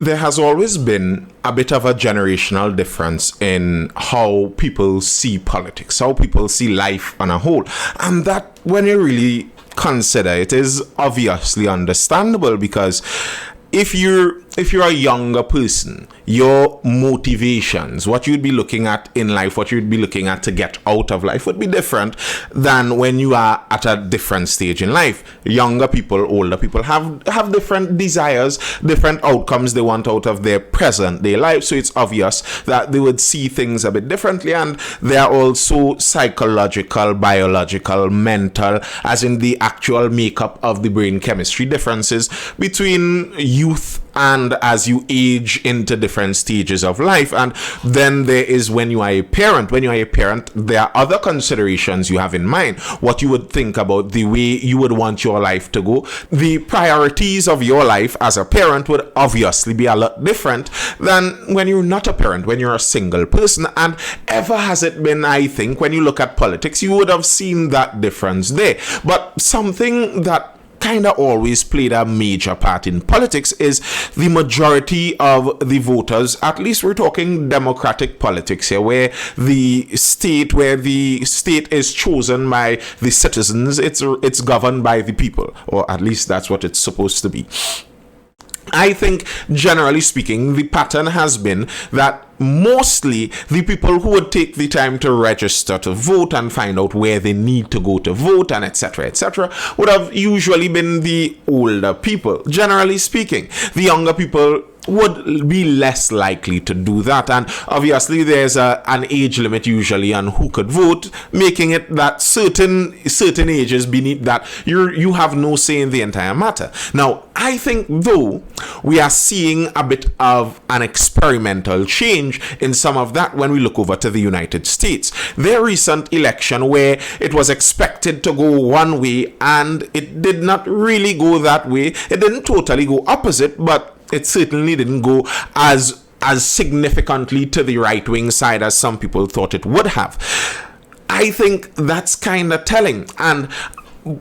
There has always been a bit of a generational difference in how people see politics, how people see life on a whole. And that, when you really consider it, is obviously understandable because if you're a younger person, your motivations, what you'd be looking at in life, what you'd be looking at to get out of life would be different than when you are at a different stage in life. Younger people, older people have different desires, different outcomes they want out of their present day life. So it's obvious that they would see things a bit differently, and there are also psychological, biological, mental, as in the actual makeup of the brain chemistry differences between youth and as you age into different stages of life. And then there is when you are a parent. When you are a parent, there are other considerations you have in mind, what you would think about, the way you would want your life to go. The priorities of your life as a parent would obviously be a lot different than when you're not a parent, when you're a single person. And ever has it been, I think, when you look at politics, you would have seen that difference there. But something that kind of always played a major part in politics is the majority of the voters, at least we're talking democratic politics here, where the state is chosen by the citizens, it's governed by the people, or at least that's what it's supposed to be. I think, generally speaking, the pattern has been that mostly the people who would take the time to register to vote and find out where they need to go to vote and etc., would have usually been the older people. Generally speaking, the younger people would be less likely to do that, and obviously there's an age limit usually on who could vote, making it that certain ages beneath that you have no say in the entire matter. Now, I think though we are seeing a bit of an experimental change in some of that when we look over to the United States. Their recent election, where it was expected to go one way and it did not really go that way, it didn't totally go opposite, but it certainly didn't go as significantly to the right-wing side as some people thought it would have. I think that's kind of telling, and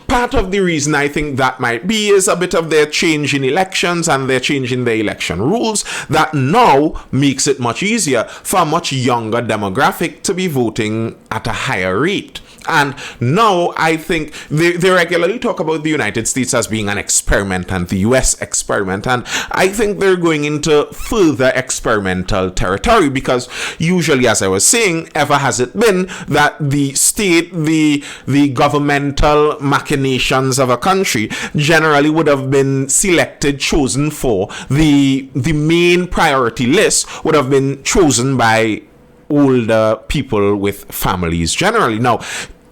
part of the reason I think that might be is a bit of their change in elections and their change in their election rules that now makes it much easier for a much younger demographic to be voting at a higher rate. And now I think they regularly talk about the United States as being an experiment and the US experiment, and I think they're going into further experimental territory because usually, as I was saying, ever has it been that the state, the governmental machinations of a country generally would have been selected, chosen for the main priority list would have been chosen by older people with families generally. Now,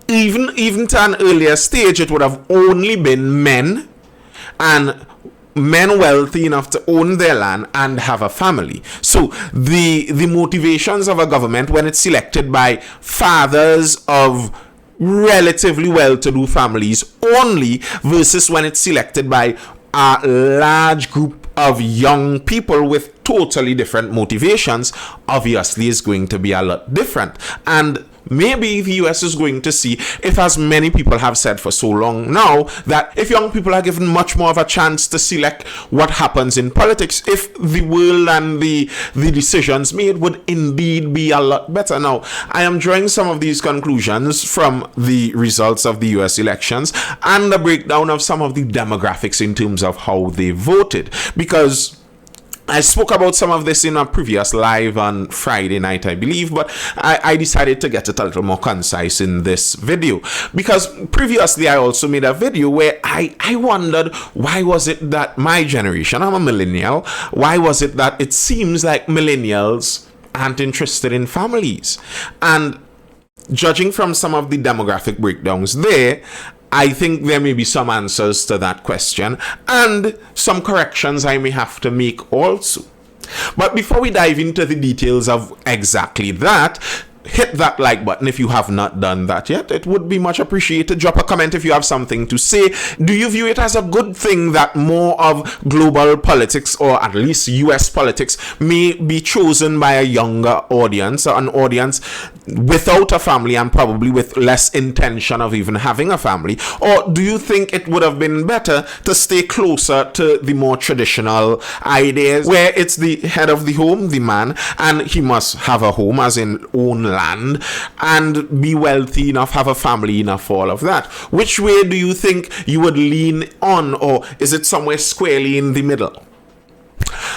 even to an earlier stage, it would have only been men, and men wealthy enough to own their land and have a family. So the motivations of a government when it's selected by fathers of relatively well-to-do families only versus when it's selected by a large group of young people with totally different motivations, obviously is going to be a lot different. And maybe the US is going to see, if as many people have said for so long now, that if young people are given much more of a chance to select what happens in politics, if the world and the decisions made would indeed be a lot better. Now, I am drawing some of these conclusions from the results of the US elections and the breakdown of some of the demographics in terms of how they voted, because I spoke about some of this in a previous live on Friday night, I believe, but I decided to get it a little more concise in this video, because previously I also made a video where I wondered, why was it that my generation, I'm a millennial, why was it that it seems like millennials aren't interested in families? And judging from some of the demographic breakdowns there, I think there may be some answers to that question and some corrections I may have to make also. But before we dive into the details of exactly that, hit that like button if you have not done that yet. It would be much appreciated. Drop a comment if you have something to say. Do you view it as a good thing that more of global politics, or at least US politics, may be chosen by a younger audience, an audience without a family and probably with less intention of even having a family? Or do you think it would have been better to stay closer to the more traditional ideas where it's the head of the home, the man, and he must have a home, as in own land, and be wealthy enough, have a family enough for all of that? Which way do you think you would lean on, or is it somewhere squarely in the middle?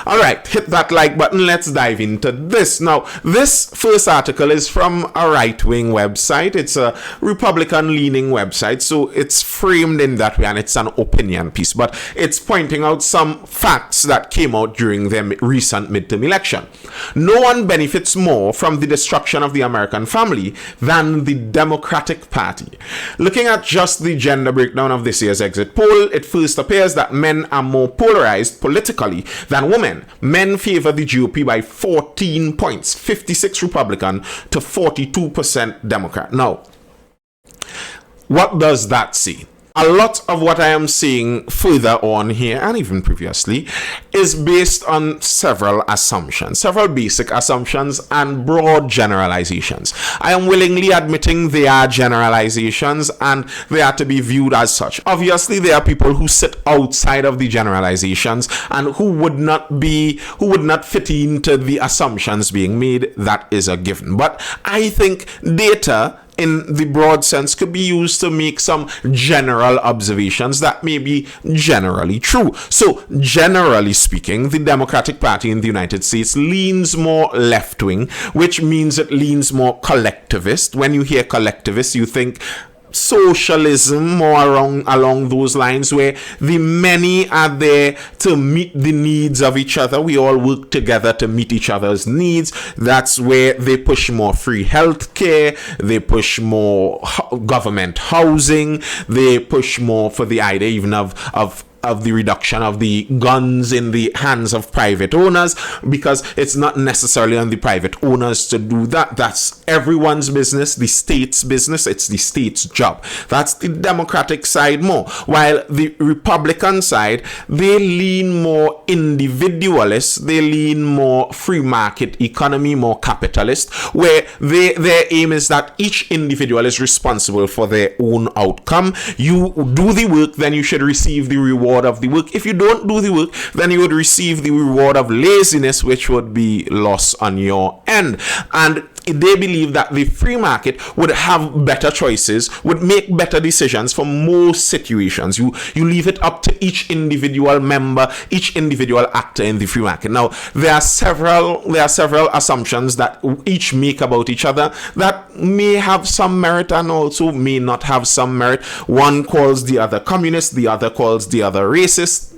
Alright, hit that like button. Let's dive into this. Now, this first article is from a right-wing website. It's a Republican-leaning website, so it's framed in that way, and it's an opinion piece, but it's pointing out some facts that came out during the recent midterm election. No one benefits more from the destruction of the American family than the Democratic Party. Looking at just the gender breakdown of this year's exit poll, it first appears that men are more polarized politically than women. Men favor the GOP by 14 points, 56 Republican to 42% Democrat. Now, what does that say? A lot of what I am saying further on here, and even previously, is based on several assumptions, several basic assumptions and broad generalizations. I am willingly admitting they are generalizations and they are to be viewed as such. Obviously, there are people who sit outside of the generalizations and who would not fit into the assumptions being made. That is a given. But I think data in the broad sense could be used to make some general observations that may be generally true. So, generally speaking, the Democratic Party in the United States leans more left-wing, which means it leans more collectivist. When you hear collectivist, you think socialism, more along those lines, where the many are there to meet the needs of each other. We all work together to meet each other's needs. That's where they push more free health care, they push more government housing, they push more for the idea even of the reduction of the guns in the hands of private owners, because it's not necessarily on the private owners to do that. That's everyone's business, the state's business. It's the state's job. That's the Democratic side more. While the Republican side, they lean more individualist, they lean more free market economy, more capitalist, where their aim is that each individual is responsible for their own outcome. You do the work, then you should receive the reward of the work. If you don't do the work, then you would receive the reward of laziness, which would be loss on your end. And they believe that the free market would have better choices, would make better decisions for most situations. You leave it up to each individual member, each individual actor in the free market. Now, there are several assumptions that each make about each other that may have some merit and also may not have some merit. One calls the other communist, the other calls the other racist.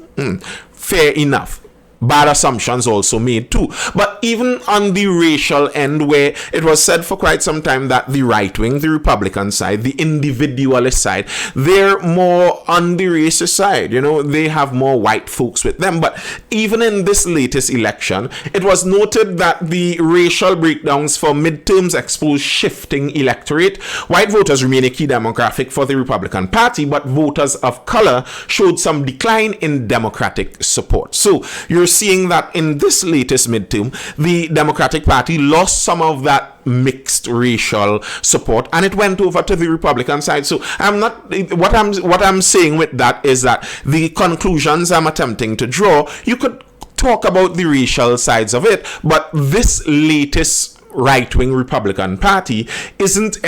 Fair enough. Bad assumptions also made too. But even on the racial end, where it was said for quite some time that the right wing, the Republican side, the individualist side, they're more on the racist side. They have more white folks with them. But even in this latest election, it was noted that the racial breakdowns for midterms exposed shifting electorate. White voters remain a key demographic for the Republican Party, but voters of color showed some decline in Democratic support. So you're seeing that in this latest midterm, the Democratic Party lost some of that mixed racial support and it went over to the Republican side. So what I'm saying with that is that the conclusions I'm attempting to draw, you could talk about the racial sides of it, but this latest right-wing Republican Party isn't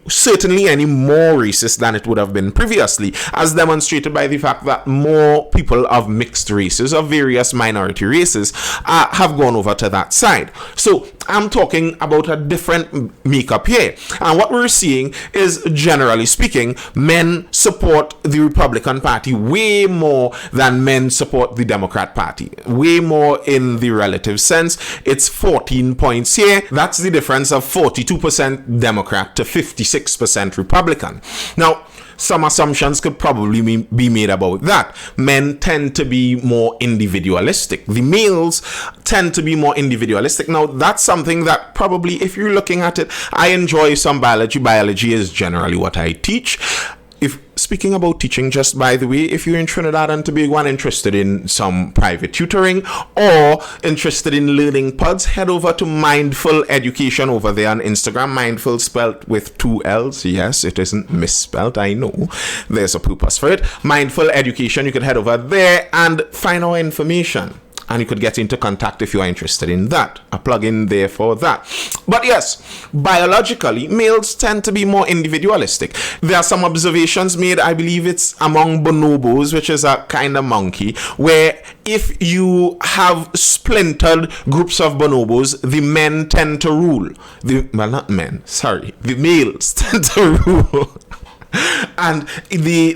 certainly any more racist than it would have been previously, as demonstrated by the fact that more people of mixed races, of various minority races, have gone over to that side. So I'm talking about a different makeup here, and what we're seeing is, generally speaking, men support the Republican Party way more than men support the Democrat Party, way more in the relative sense. It's 14 points here. That's the difference of 42% Democrat to 56% Republican. Now, some assumptions could probably be made about that. Men tend to be more individualistic. The males tend to be more individualistic. Now, that's something that probably, if you're looking at it, I enjoy some biology. Biology is generally what I teach. If speaking about teaching, just by the way, if you're in Trinidad and Tobago and interested in some private tutoring or interested in learning pods, head over to Mindful Education over there on Instagram. Mindful spelled with 2 L's. Yes, it isn't misspelled. I know there's a purpose for it. Mindful Education. You could head over there and find our information. And you could get into contact if you are interested in that. A plug in there for that. But yes, biologically, males tend to be more individualistic. There are some observations made, I believe it's among bonobos, which is a kind of monkey, where if you have splintered groups of bonobos, the men tend to rule. The males tend to rule. And the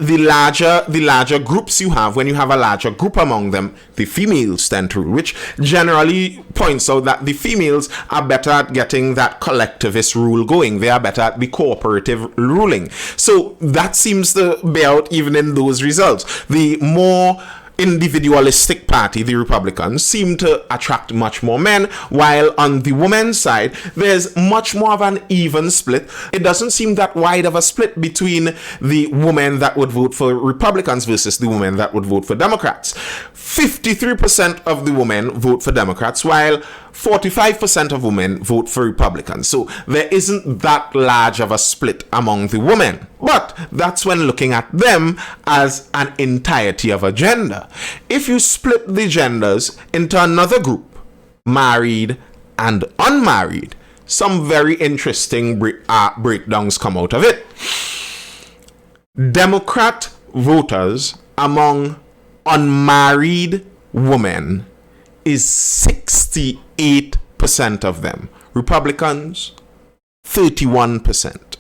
larger groups you have, when you have a larger group among them, the females tend to rule, which generally points out that the females are better at getting that collectivist rule going. They are better at the cooperative ruling. So that seems to bear out even in those results. The more individualistic party, the Republicans, seem to attract much more men, while on the women's side, there's much more of an even split. It doesn't seem that wide of a split between the women that would vote for Republicans versus the women that would vote for Democrats. 53% of the women vote for Democrats, while 45% of women vote for Republicans. So there isn't that large of a split among the women. But that's when looking at them as an entirety of a gender. If you split the genders into another group, married and unmarried, some very interesting breakdowns come out of it. Democrat voters among unmarried women is 68% of them. Republicans, 31%.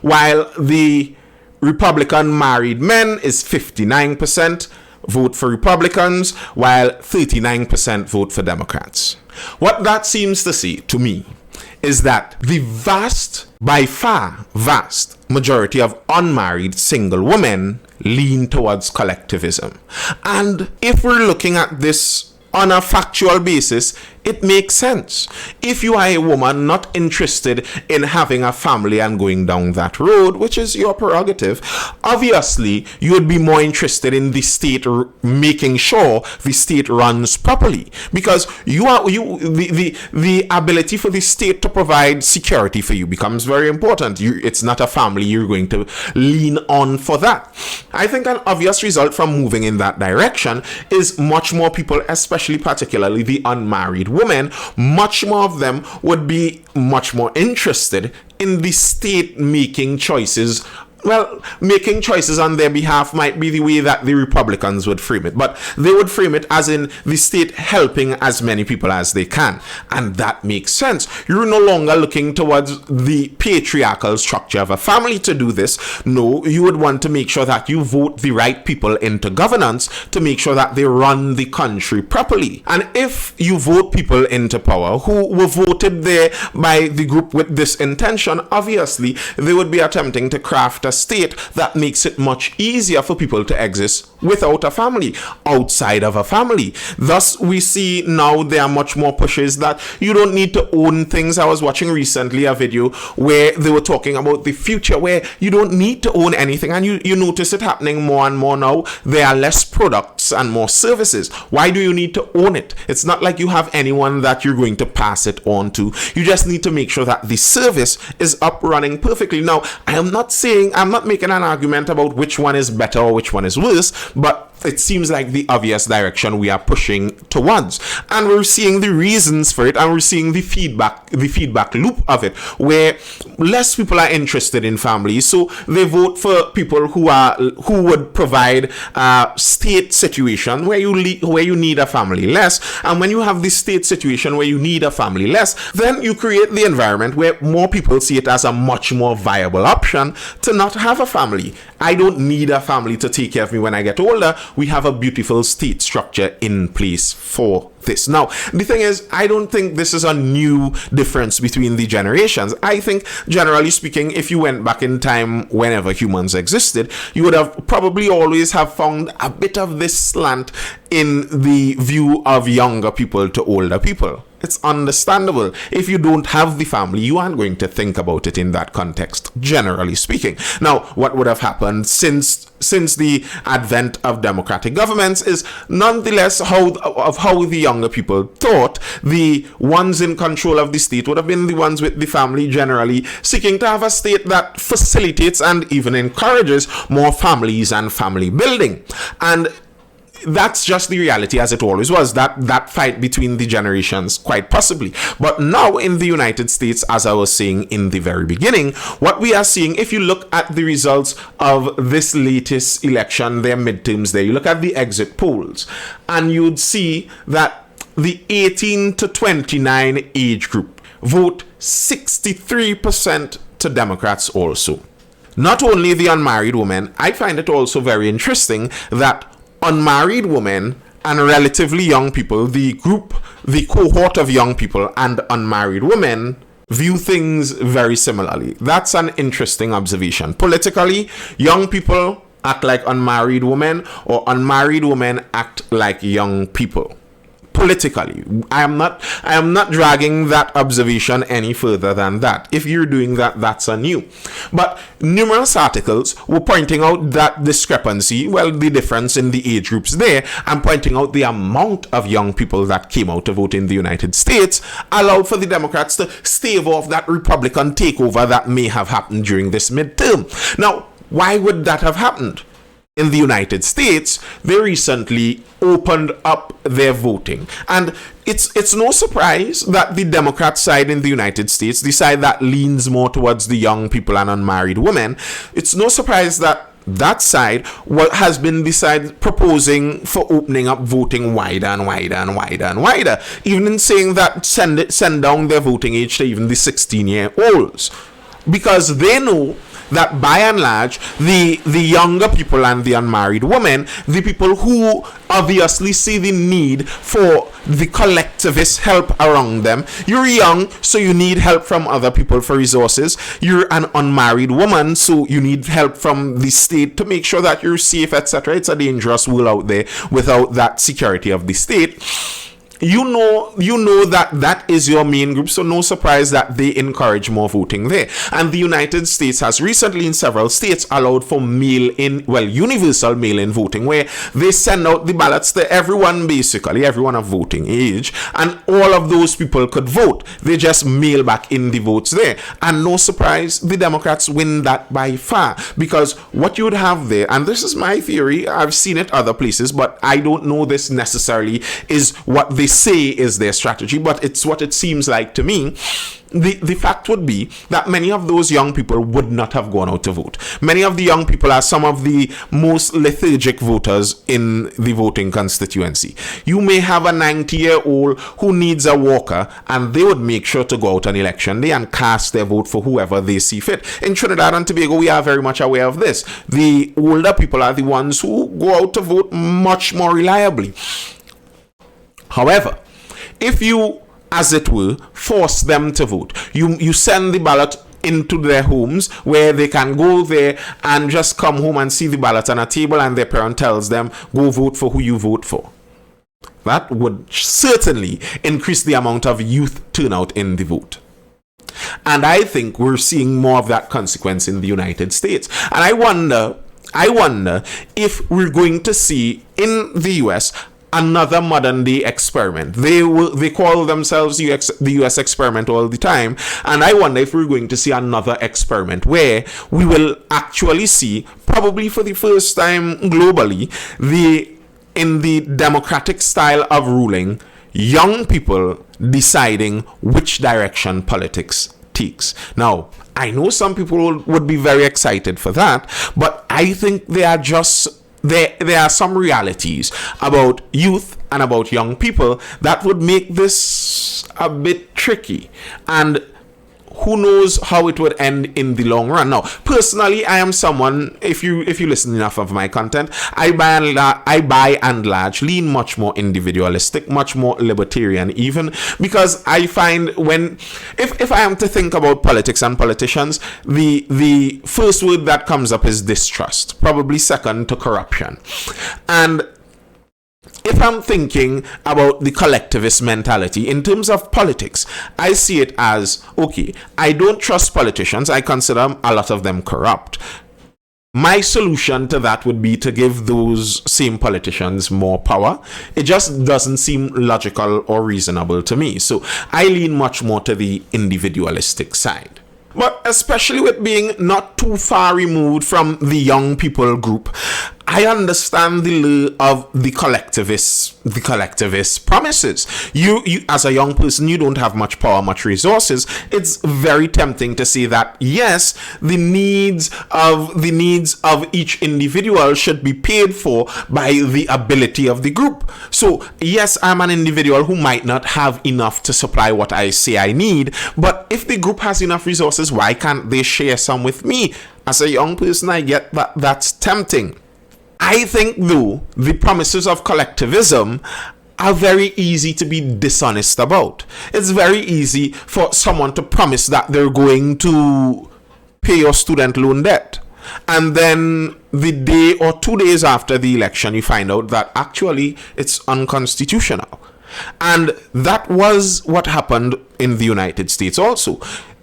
While the Republican married men is 59% vote for Republicans, while 39% vote for Democrats. What that seems to say to me is that the by far vast majority of unmarried single women lean towards collectivism. And if we're looking at this on a factual basis, it makes sense. If you are a woman not interested in having a family and going down that road, which is your prerogative, obviously you would be more interested in the state making sure the state runs properly, because the ability for the state to provide security for you becomes very important. It's not a family you're going to lean on for that. I think an obvious result from moving in that direction is much more people, especially particularly the unmarried women, much more of them would be much more interested in the state making choices. Well, making choices on their behalf might be the way that the Republicans would frame it, but they would frame it as in the state helping as many people as they can. And that makes sense. You're no longer looking towards the patriarchal structure of a family to do this. No, you would want to make sure that you vote the right people into governance to make sure that they run the country properly. And if you vote people into power who were voted there by the group with this intention, obviously they would be attempting to craft a state that makes it much easier for people to exist without a family, outside of a family. Thus, we see now there are much more pushes that you don't need to own things. I was watching recently a video where they were talking about the future where you don't need to own anything, and you notice it happening more and more now. There are less products and more services. Why do you need to own it? It's not like you have anyone that you're going to pass it on to. You just need to make sure that the service is up running perfectly. Now, I'm not making an argument about which one is better or which one is worse, but it seems like the obvious direction we are pushing towards, and we're seeing the reasons for it, and we're seeing the feedback loop of it, where less people are interested in families, so they vote for people who would provide a state situation where you need a family less. And when you have this state situation where you need a family less, then you create the environment where more people see it as a much more viable option to not have a family. I don't need a family to take care of me when I get older. We have a beautiful state structure in place for this. Now, the thing is, I don't think this is a new difference between the generations. I think, generally speaking, if you went back in time whenever humans existed, you would have probably always have found a bit of this slant in the view of younger people to older people. It's understandable. If you don't have the family, you aren't going to think about it in that context, generally speaking. Now, what would have happened since the advent of democratic governments is nonetheless how the younger people thought. The ones in control of the state would have been the ones with the family, generally seeking to have a state that facilitates and even encourages more families and family building. And that's just the reality, as it always was, that fight between the generations, quite possibly. But now in the United States, as I was saying in the very beginning, what we are seeing, if you look at the results of this latest election, their midterms there, you look at the exit polls, and you'd see that the 18 to 29 age group vote 63% to Democrats also. Not only the unmarried women, I find it also very interesting that unmarried women and relatively young people, the cohort of young people and unmarried women, view things very similarly. That's an interesting observation. Politically, young people act like unmarried women, or unmarried women act like young people. Politically, I am not dragging that observation any further than that. If you're doing that, that's on you. But numerous articles were pointing out that discrepancy, the difference in the age groups there, and pointing out the amount of young people that came out to vote in the United States allowed for the Democrats to stave off that Republican takeover that may have happened during this midterm. Now, why would that have happened? In the United States, they recently opened up their voting. And it's no surprise that the Democrat side in the United States, the side that leans more towards the young people and unmarried women, it's no surprise that that side has been the side proposing for opening up voting wider and wider and wider and wider, even in saying that send down their voting age to even the 16-year-olds. Because they know that by and large, the younger people and the unmarried women, the people who obviously see the need for the collectivist help around them. You're young, so you need help from other people for resources. You're an unmarried woman, so you need help from the state to make sure that you're safe, etc. It's a dangerous world out there without that security of the state. You know that is your main group, so no surprise that they encourage more voting there. And the United States has recently in several states allowed for universal mail-in voting, where they send out the ballots to everyone, basically everyone of voting age, and all of those people could vote. They just mail back in the votes there. And no surprise, the Democrats win that by far, because what you would have there, and this is my theory, I've seen it other places, but I don't know this necessarily is what they say is their strategy, but it's what it seems like to me. The fact would be that many of those young people would not have gone out to vote. Many of the young people are some of the most lethargic voters in the voting constituency. You may have a 90-year-old who needs a walker, and they would make sure to go out on election day and cast their vote for whoever they see fit. In Trinidad and Tobago, we are very much aware of this. The older people are the ones who go out to vote much more reliably. However, if you, as it were, force them to vote, you send the ballot into their homes where they can go there and just come home and see the ballot on a table, and their parent tells them, go vote for who you vote for. That would certainly increase the amount of youth turnout in the vote. And I think we're seeing more of that consequence in the United States. And I wonder if we're going to see in the US another modern day experiment. They call themselves the US experiment all the time, and I wonder if we're going to see another experiment where we will actually see, probably for the first time globally, in the democratic style of ruling, young people deciding which direction politics takes. Now, I know some people would be very excited for that, but I think there are some realities about youth and about young people that would make this a bit tricky. And who knows how it would end in the long run. Now, personally, I am someone, if you listen enough of my content, I by and large lean much more individualistic, much more libertarian even, because I find if I am to think about politics and politicians, the first word that comes up is distrust, probably second to corruption. And if I'm thinking about the collectivist mentality in terms of politics, I see it as, okay, I don't trust politicians. I consider a lot of them corrupt. My solution to that would be to give those same politicians more power. It just doesn't seem logical or reasonable to me. So I lean much more to the individualistic side. But especially with being not too far removed from the young people group, I understand the lure of the collectivist promises. You as a young person, you don't have much power, much resources. It's very tempting to say that yes, the needs of each individual should be paid for by the ability of the group. So yes, I'm an individual who might not have enough to supply what I say I need, but if the group has enough resources, why can't they share some with me? As a young person, I get that that's tempting. I think, though, the promises of collectivism are very easy to be dishonest about. It's very easy for someone to promise that they're going to pay your student loan debt, and then the day or 2 days after the election, you find out that actually it's unconstitutional. And that was what happened in the United States also.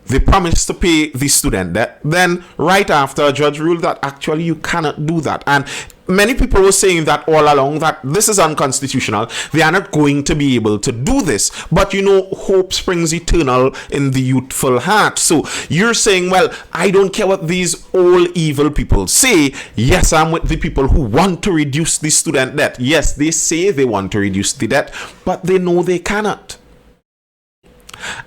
They promised to pay the student debt. Then right after, a judge ruled that actually you cannot do that. And many people were saying that all along, that this is unconstitutional. They are not going to be able to do this. But hope springs eternal in the youthful heart. So you're saying, well, I don't care what these old evil people say. Yes, I'm with the people who want to reduce the student debt. Yes, they say they want to reduce the debt, but they know they cannot.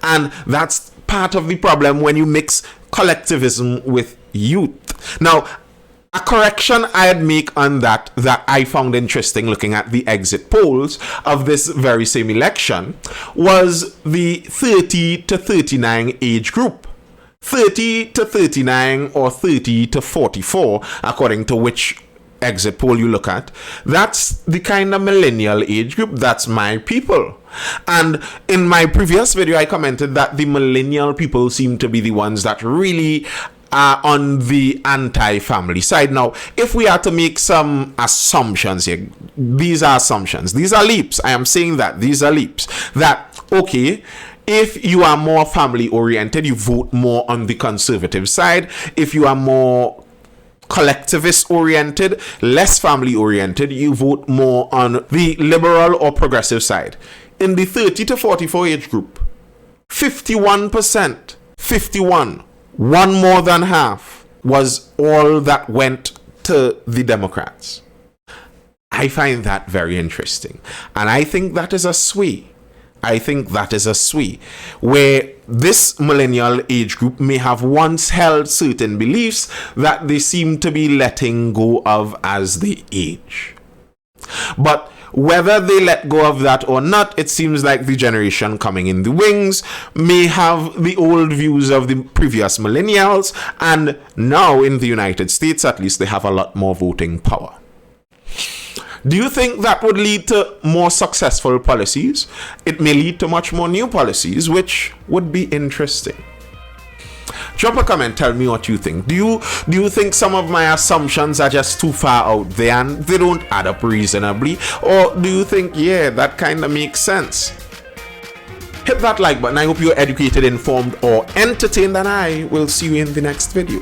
And that's part of the problem when you mix collectivism with youth. Now, a correction I'd make on that I found interesting looking at the exit polls of this very same election was the 30 to 39 age group. 30 to 39 or 30 to 44, according to which exit poll you look at. That's the kind of millennial age group. That's my people. And in my previous video, I commented that the millennial people seem to be the ones that really are on the anti-family side. Now, if we are to make some assumptions here, these are assumptions. These are leaps. I am saying that these are leaps. That, okay, if you are more family oriented, you vote more on the conservative side. If you are more collectivist oriented, less family oriented, you vote more on the liberal or progressive side. In the 30 to 44 age group, 51%, 51, one more than half, was all that went to the Democrats. I find that very interesting. And I think that is a sway. Where this millennial age group may have once held certain beliefs that they seem to be letting go of as they age. But whether they let go of that or not, it seems like the generation coming in the wings may have the old views of the previous millennials, and now in the United States, at least, they have a lot more voting power. Do you think that would lead to more successful policies? It may lead to much more new policies, which would be interesting. Drop a comment, tell me what you think. Do you think some of my assumptions are just too far out there and they don't add up reasonably? Or do you think, yeah, that kind of makes sense? Hit that like button. I hope you're educated, informed, or entertained, and I will see you in the next video.